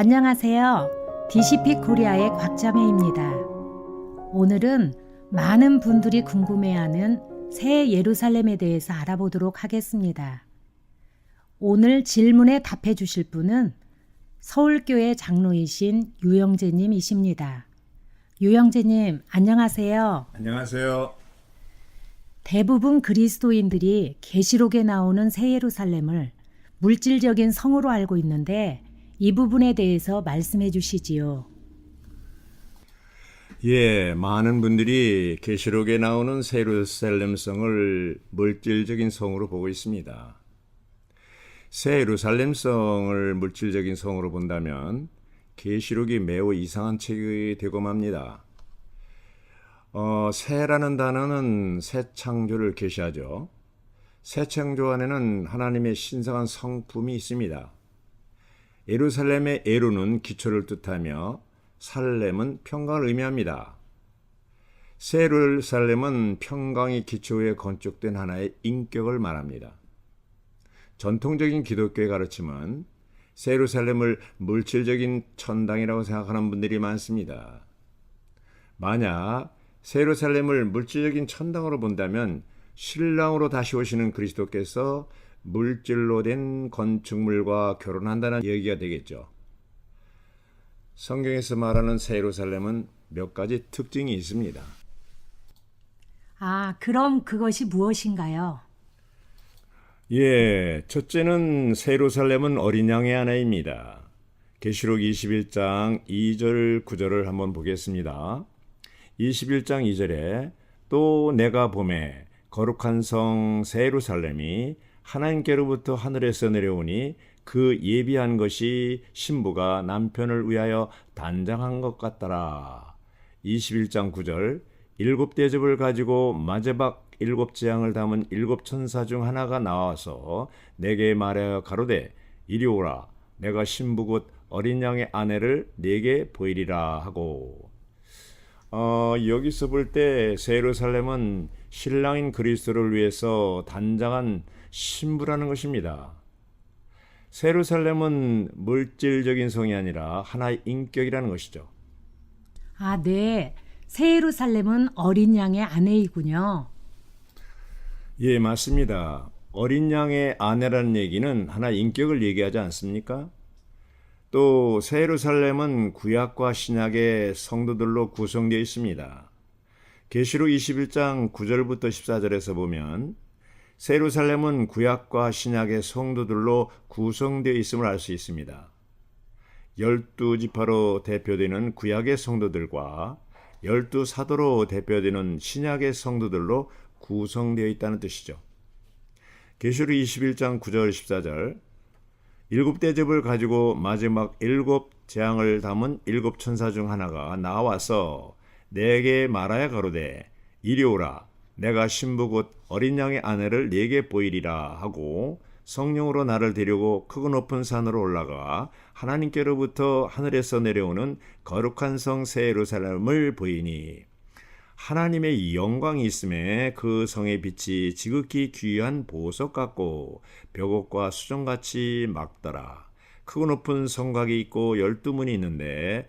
안녕하세요. DCP 코리아의 곽자매입니다. 오늘은 많은 분들이 궁금해하는 새 예루살렘에 대해서 알아보도록 하겠습니다. 오늘 질문에 답해 주실 분은 서울교회 장로이신 유영재님이십니다. 유영재님, 안녕하세요. 안녕하세요. 대부분 그리스도인들이 계시록에 나오는 새 예루살렘을 물질적인 성으로 알고 있는데 이 부분에 대해서 말씀해 주시지요. 예, 많은 분들이 계시록에 나오는 새 예루살렘 성을 물질적인 성으로 보고 있습니다. 새 예루살렘 성을 물질적인 성으로 본다면 계시록이 매우 이상한 책이 되고 맙니다. 새라는 단어는 새 창조를 계시하죠. 새 창조 안에는 하나님의 신성한 성품이 있습니다. 예루살렘의 예루는 기초를 뜻하며 살렘은 평강을 의미합니다. 새 예루살렘은 평강의 기초에 건축된 하나의 인격을 말합니다. 전통적인 기독교의 가르침은 새 예루살렘을 물질적인 천당이라고 생각하는 분들이 많습니다. 만약 새 예루살렘을 물질적인 천당으로 본다면 신랑으로 다시 오시는 그리스도께서 물질로 된 건축물과 결혼한다는 얘기가 되겠죠. 성경에서 말하는 새 예루살렘은 몇 가지 특징이 있습니다. 그럼 그것이 무엇인가요? 예, 첫째는 새 예루살렘은 어린 양의 아내입니다. 계시록 21장 2절 9절을 한번 보겠습니다. 21장 2절에 또 내가 보매 거룩한 성 새 예루살렘이 하나님께로부터 하늘에서 내려오니 그 예비한 것이 신부가 남편을 위하여 단장한 것 같더라. 21장 9절 일곱 대접을 가지고 마지막 일곱 재앙을 담은 일곱 천사 중 하나가 나와서 내게 말하여 가로되 이리 오라 내가 신부 곧 어린 양의 아내를 네게 보이리라 하고 여기서 볼 때 새 예루살렘은 신랑인 그리스도를 위해서 단장한 신부라는 것입니다. 새 예루살렘은 물질적인 성이 아니라 하나의 인격이라는 것이죠. 네. 새 예루살렘은 어린 양의 아내이군요. 예, 맞습니다. 어린 양의 아내라는 얘기는 하나의 인격을 얘기하지 않습니까? 또 새 예루살렘은 구약과 신약의 성도들로 구성되어 있습니다. 계시록 21장 9절부터 14절에서 보면 새 예루살렘은 구약과 신약의 성도들로 구성되어 있음을 알 수 있습니다. 12지파로 대표되는 구약의 성도들과 12사도로 대표되는 신약의 성도들로 구성되어 있다는 뜻이죠. 계시록 21장 9절 14절 일곱 대접을 가지고 마지막 일곱 재앙을 담은 일곱 천사 중 하나가 나와서 내게 말하여 가로되 이리 오라 내가 신부 곧 어린 양의 아내를 네게 보이리라 하고 성령으로 나를 데리고 크고 높은 산으로 올라가 하나님께로부터 하늘에서 내려오는 거룩한 성 새 예루살렘을 보이니 하나님의 영광이 있음에 그 성의 빛이 지극히 귀한 보석 같고 벽옥과 수정같이 막더라. 크고 높은 성곽이 있고 12문이 있는데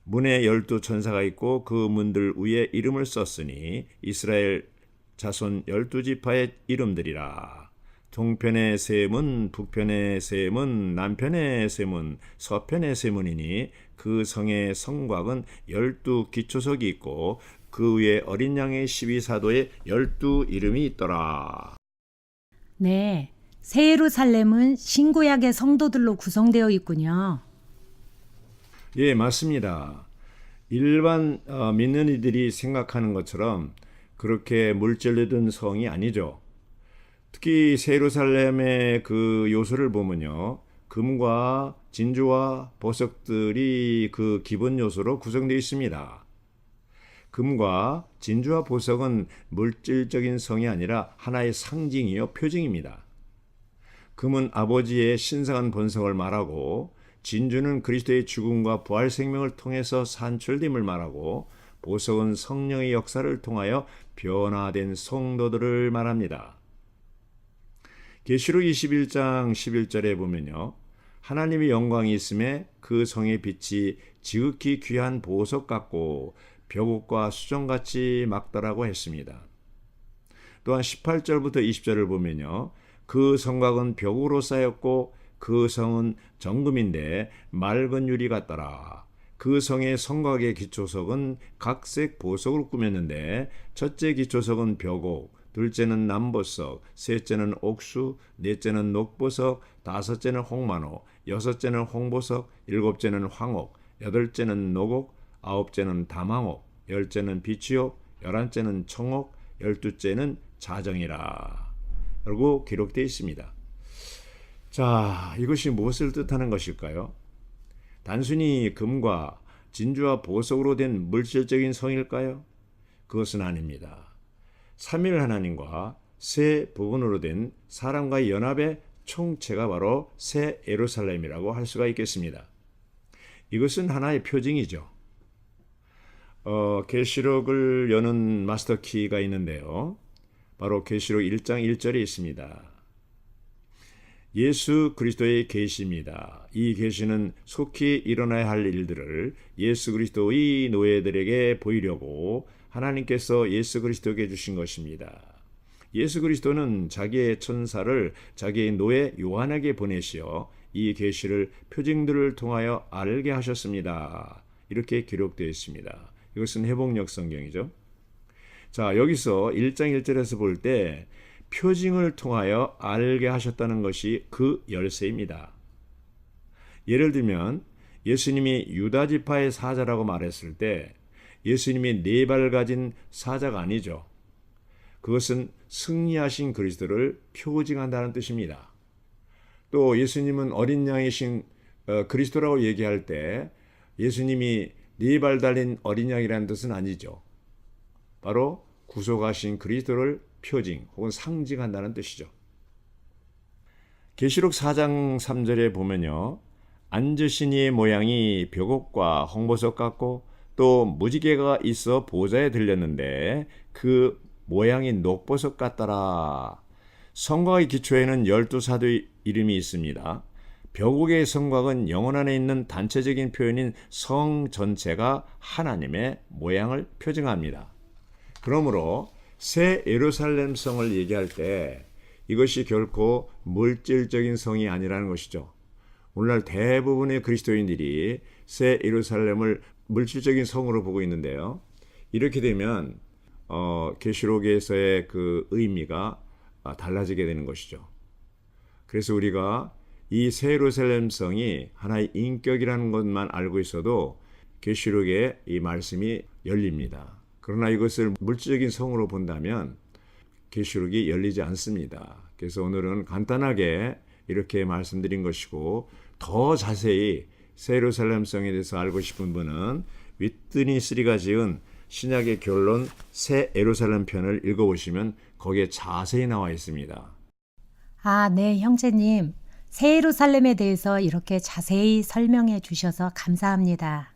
문에 12천사가 있고 그 문들 위에 이름을 썼으니 이스라엘 자손 12지파의 이름들이라. 동편의 세 문, 북편의 세 문, 남편의 세 문, 서편의 세 문이니 그 성의 성곽은 12기초석이 있고 그 위에 어린 양의 12사도의 12 이름이 있더라. 네. 새 예루살렘은 신구약의 성도들로 구성되어 있군요. 예, 맞습니다. 일반 믿는 이들이 생각하는 것처럼 그렇게 물질로 든 성이 아니죠. 특히 새 예루살렘의 그 요소를 보면요. 금과 진주와 보석들이 그 기본 요소로 구성되어 있습니다. 금과 진주와 보석은 물질적인 성이 아니라 하나의 상징이요 표징입니다. 금은 아버지의 신성한 본성을 말하고 진주는 그리스도의 죽음과 부활 생명을 통해서 산출됨을 말하고 보석은 성령의 역사를 통하여 변화된 성도들을 말합니다. 계시록 21장 11절에 보면요. 하나님의 영광이 있음에 그 성의 빛이 지극히 귀한 보석 같고 벽옥과 수정같이 막다라고 했습니다. 또한 18절부터 20절을 보면요. 그 성곽은 벽으로 쌓였고 그 성은 정금인데 맑은 유리 같더라. 그 성의 성곽의 기초석은 각색 보석으로 꾸몄는데 첫째 기초석은 벽옥, 둘째는 남보석, 셋째는 옥수, 넷째는 녹보석, 다섯째는 홍만호, 여섯째는 홍보석, 일곱째는 황옥, 여덟째는 녹옥, 아홉째는 담황옥, 열째는 비치옥, 열한째는 청옥, 열두째는 자정이라. 라고 기록되어 있습니다. 자, 이것이 무엇을 뜻하는 것일까요? 단순히 금과 진주와 보석으로 된 물질적인 성일까요? 그것은 아닙니다. 삼위일 하나님과 세 부분으로 된 사람과의 연합의 총체가 바로 새 예루살렘이라고 할 수가 있겠습니다. 이것은 하나의 표징이죠. 계시록을 여는 마스터키가 있는데요. 바로 계시록 1장 1절에 있습니다. 예수 그리스도의 계시입니다. 이 계시는 속히 일어나야 할 일들을 예수 그리스도의 노예들에게 보이려고 하나님께서 예수 그리스도에게 주신 것입니다. 예수 그리스도는 자기의 천사를 자기의 노예 요한에게 보내시어 이 계시를 표징들을 통하여 알게 하셨습니다. 이렇게 기록되어 있습니다. 이것은 회복력 성경이죠. 자, 여기서 1장 1절에서 볼 때 표징을 통하여 알게 하셨다는 것이 그 열쇠입니다. 예를 들면 예수님이 유다 지파의 사자라고 말했을 때 예수님이 네 발 가진 사자가 아니죠. 그것은 승리하신 그리스도를 표징한다는 뜻입니다. 또 예수님은 어린 양이신 그리스도라고 얘기할 때 예수님이 네 발 달린 어린 양이라는 뜻은 아니죠. 바로 구속하신 그리스도를 표징 혹은 상징한다는 뜻이죠. 계시록 4장 3절에 보면요. 앉으신 이의 모양이 벽옥과 홍보석 같고 또 무지개가 있어 보좌에 들렸는데 그 모양이 녹보석 같더라. 성곽의 기초에는 12사도의 이름이 있습니다. 벽옥의 성곽은 영혼 안에 있는 단체적인 표현인 성 전체가 하나님의 모양을 표징합니다. 그러므로 새 예루살렘 성을 얘기할 때 이것이 결코 물질적인 성이 아니라는 것이죠. 오늘날 대부분의 그리스도인들이 새 예루살렘을 물질적인 성으로 보고 있는데요. 이렇게 되면 계시록에서의 그 의미가 달라지게 되는 것이죠. 그래서 우리가 이 새 예루살렘 성이 하나의 인격이라는 것만 알고 있어도 계시록의 이 말씀이 열립니다. 그러나 이것을 물질적인 성으로 본다면 계시록이 열리지 않습니다. 그래서 오늘은 간단하게 이렇게 말씀드린 것이고 더 자세히 새 예루살렘 성에 대해서 알고 싶은 분은 윗드니 스리가 지은 신약의 결론 새 예루살렘 편을 읽어보시면 거기에 자세히 나와 있습니다. 아, 네, 형제님. 새 예루살렘에 대해서 이렇게 자세히 설명해 주셔서 감사합니다.